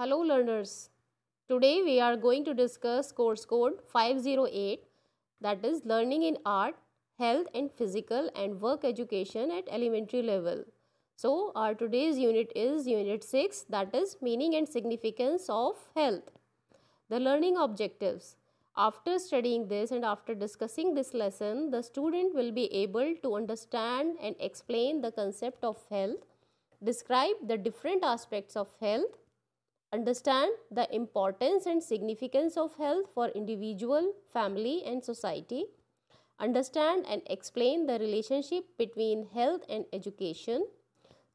Hello learners. Today we are going to discuss course code 508, that is learning in art, health and physical and work education at elementary level. So our today's unit is unit 6, that is meaning and significance of health. The learning objectives. After studying this and after discussing this lesson, the student will be able to understand and explain the concept of health, describe the different aspects of health, understand the importance and significance of health for individual, family and society, understand and explain the relationship between health and education.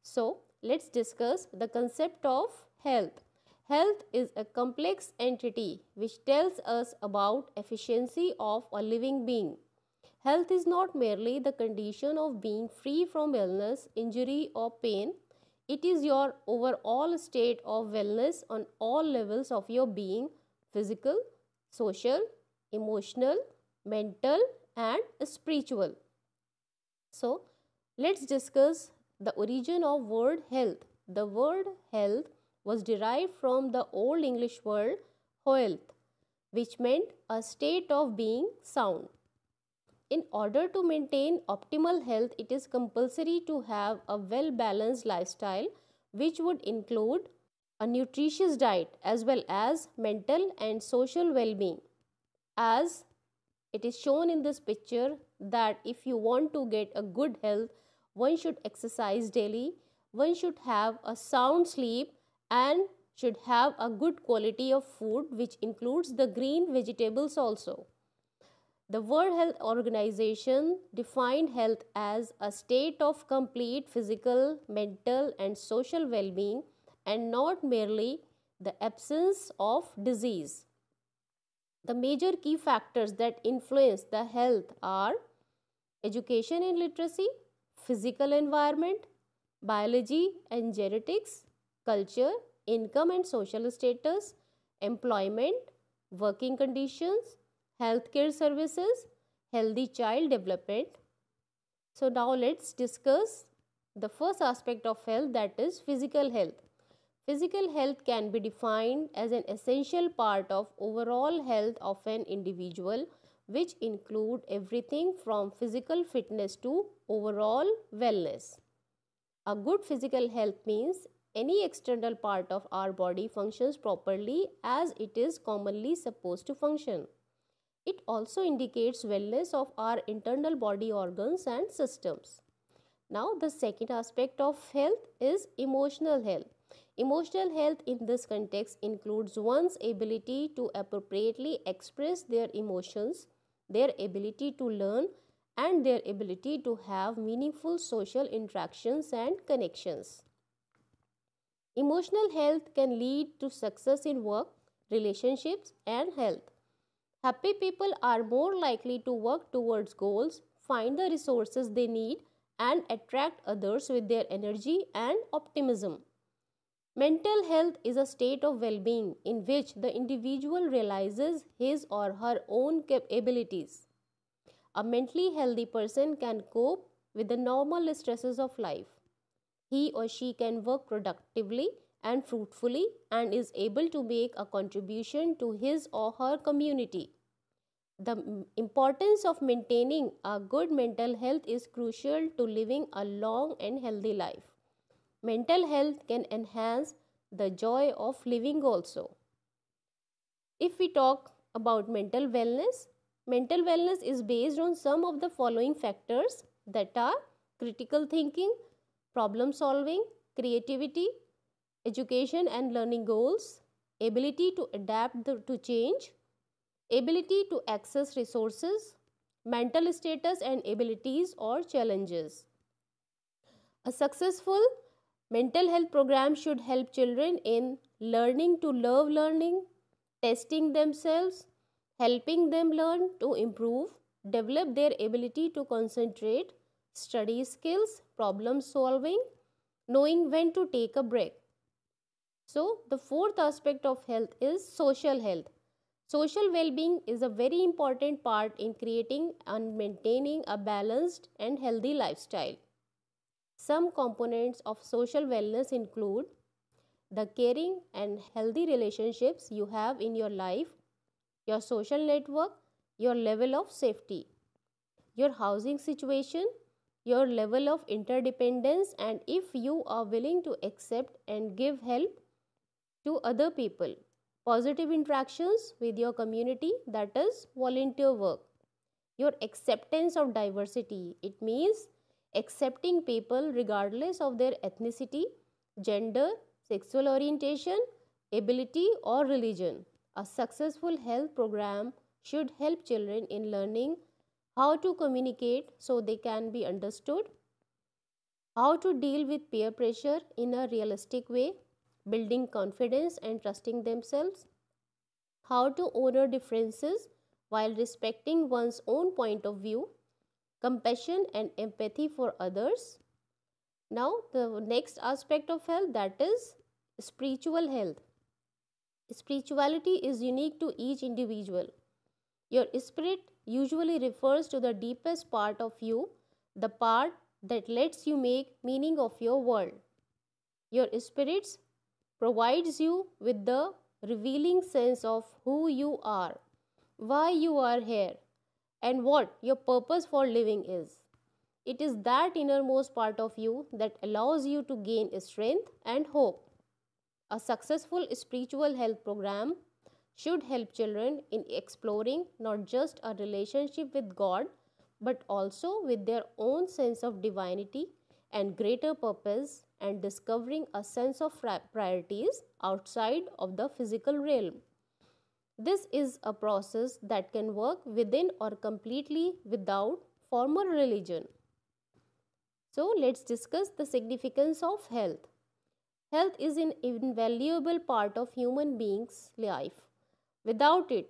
So, let's discuss the concept of health. Health is a complex entity which tells us about efficiency of a living being. Health is not merely the condition of being free from illness, injury or pain. It is your overall state of wellness on all levels of your being: physical, social, emotional, mental and spiritual. So, let's discuss the origin of word health. The word health was derived from the Old English word health, which meant a state of being sound. In order to maintain optimal health, it is compulsory to have a well-balanced lifestyle, which would include a nutritious diet as well as mental and social well-being. As it is shown in this picture that if you want to get a good health, one should exercise daily, one should have a sound sleep and should have a good quality of food, which includes the green vegetables also. The World Health Organization defined health as a state of complete physical, mental and social well-being and not merely the absence of disease. The major key factors that influence the health are education and literacy, physical environment, biology and genetics, culture, income and social status, employment, working conditions, healthcare services, healthy child development. So now let's discuss the first aspect of health, that is physical health. Physical health can be defined as an essential part of overall health of an individual, which include everything from physical fitness to overall wellness. A good physical health means any external part of our body functions properly as it is commonly supposed to function. It also indicates wellness of our internal body organs and systems. Now, the second aspect of health is emotional health. Emotional health in this context includes one's ability to appropriately express their emotions, their ability to learn, and their ability to have meaningful social interactions and connections. Emotional health can lead to success in work, relationships, and health. Happy people are more likely to work towards goals, find the resources they need, and attract others with their energy and optimism. Mental health is a state of well-being in which the individual realizes his or her own abilities. A mentally healthy person can cope with the normal stresses of life. He or she can work productively and fruitfully and is able to make a contribution to his or her community. The importance of maintaining a good mental health is crucial to living a long and healthy life. Mental health can enhance the joy of living also. If we talk about mental wellness is based on some of the following factors, that are critical thinking, problem solving, creativity, education and learning goals, ability to adapt to change, ability to access resources, mental status and abilities or challenges. A successful mental health program should help children in learning to love learning, testing themselves, helping them learn to improve, develop their ability to concentrate, study skills, problem solving, knowing when to take a break. So, the fourth aspect of health is social health. Social well-being is a very important part in creating and maintaining a balanced and healthy lifestyle. Some components of social wellness include the caring and healthy relationships you have in your life, your social network, your level of safety, your housing situation, your level of interdependence, and if you are willing to accept and give help to other people. Positive interactions with your community, that is volunteer work. Your acceptance of diversity, it means accepting people regardless of their ethnicity, gender, sexual orientation, ability, or religion. A successful health program should help children in learning how to communicate so they can be understood, how to deal with peer pressure in a realistic way, building confidence and trusting themselves, how to honor differences while respecting one's own point of view, compassion and empathy for others. Now, the next aspect of health, that is spiritual health. Spirituality is unique to each individual. Your spirit usually refers to the deepest part of you, the part that lets you make meaning of your world. Your spirits provides you with the revealing sense of who you are, why you are here, and what your purpose for living is. It is that innermost part of you that allows you to gain strength and hope. A successful spiritual health program should help children in exploring not just a relationship with God but also with their own sense of divinity and greater purpose and discovering a sense of priorities outside of the physical realm. This is a process that can work within or completely without formal religion. So, let's discuss the significance of health. Health is an invaluable part of human beings' life. Without it,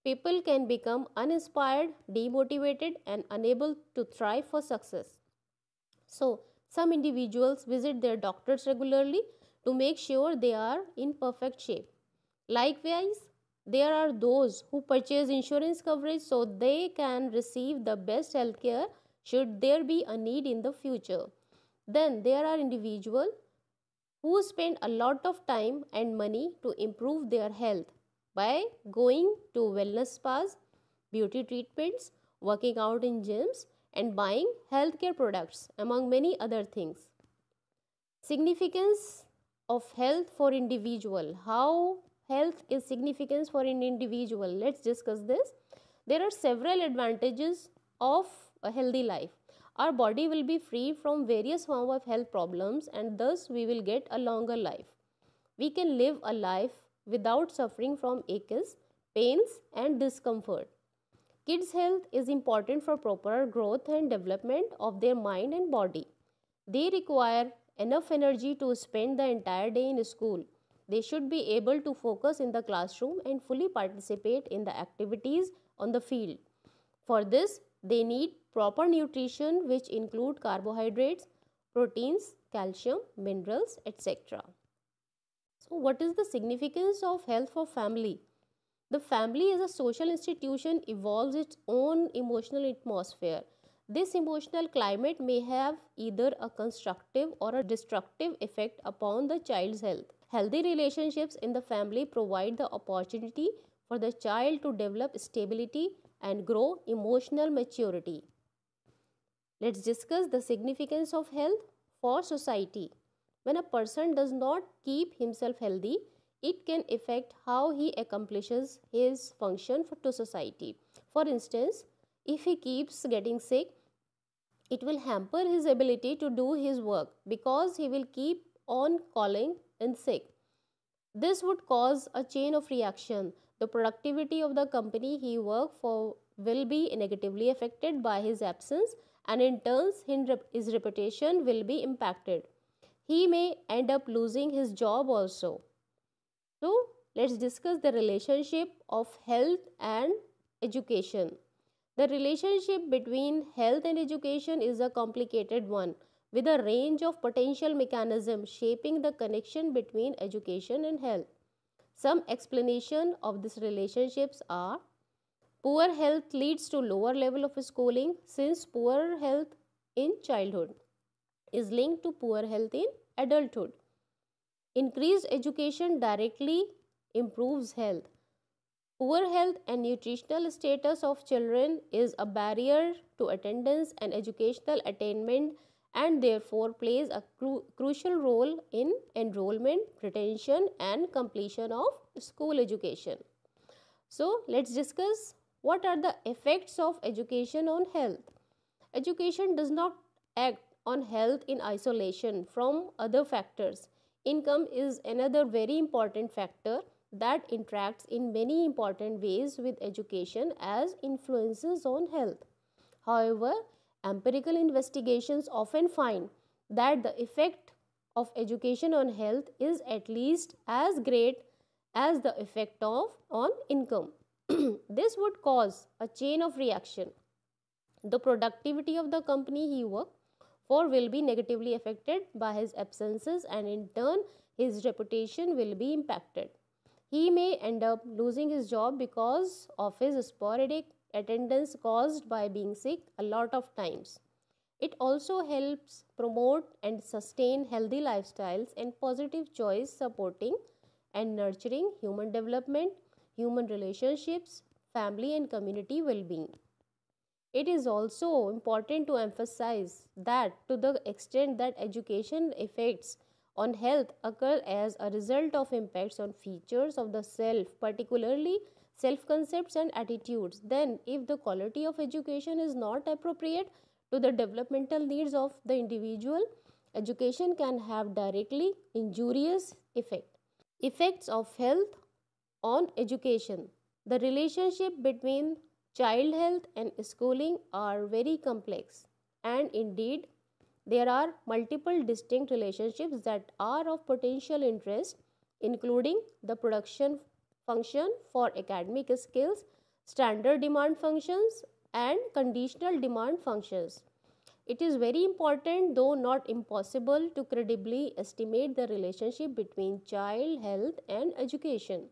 people can become uninspired, demotivated, and unable to thrive for success. So, some individuals visit their doctors regularly to make sure they are in perfect shape. Likewise, there are those who purchase insurance coverage so they can receive the best health care should there be a need in the future. Then there are individuals who spend a lot of time and money to improve their health by going to wellness spas, beauty treatments, working out in gyms, and buying healthcare products, among many other things. Significance of health for individual. How health is significance for an individual? Let's discuss this. There are several advantages of a healthy life. Our body will be free from various forms of health problems and thus we will get a longer life. We can live a life without suffering from aches, pains and discomfort. Kids' health is important for proper growth and development of their mind and body. They require enough energy to spend the entire day in school. They should be able to focus in the classroom and fully participate in the activities on the field. For this, they need proper nutrition which include carbohydrates, proteins, calcium, minerals, etc. So, what is the significance of health for family? The family as a social institution evolves its own emotional atmosphere. This emotional climate may have either a constructive or a destructive effect upon the child's health. Healthy relationships in the family provide the opportunity for the child to develop stability and grow emotional maturity. Let's discuss the significance of health for society. When a person does not keep himself healthy, it can affect how he accomplishes his function to society. For instance, if he keeps getting sick, it will hamper his ability to do his work because he will keep on calling in sick. This would cause a chain of reaction. The productivity of the company he works for will be negatively affected by his absence and in turn his reputation will be impacted. He may end up losing his job also. So, let's discuss the relationship of health and education. The relationship between health and education is a complicated one with a range of potential mechanisms shaping the connection between education and health. Some explanation of these relationships are poor health leads to lower level of schooling since poor health in childhood is linked to poor health in adulthood. Increased education directly improves health. Poor health and nutritional status of children is a barrier to attendance and educational attainment, and therefore plays a crucial role in enrollment, retention and completion of school education. So, let's discuss what are the effects of education on health. Education does not act on health in isolation from other factors. Income is another very important factor that interacts in many important ways with education as influences on health. However, empirical investigations often find that the effect of education on health is at least as great as the effect of on income. This would cause a chain of reaction. The productivity of the company he works for will be negatively affected by his absences, and in turn his reputation will be impacted. He may end up losing his job because of his sporadic attendance caused by being sick a lot of times. It also helps promote and sustain healthy lifestyles and positive choice, supporting and nurturing human development, human relationships, family and community well-being. It is also important to emphasize that to the extent that education effects on health occur as a result of impacts on features of the self, particularly self concepts and attitudes, then if the quality of education is not appropriate to the developmental needs of the individual, education can have directly injurious effect. Effects of health on education. The relationship between child health and schooling are very complex, and indeed there are multiple distinct relationships that are of potential interest, including the production function for academic skills, standard demand functions and conditional demand functions. It is very important, though not impossible, to credibly estimate the relationship between child health and education.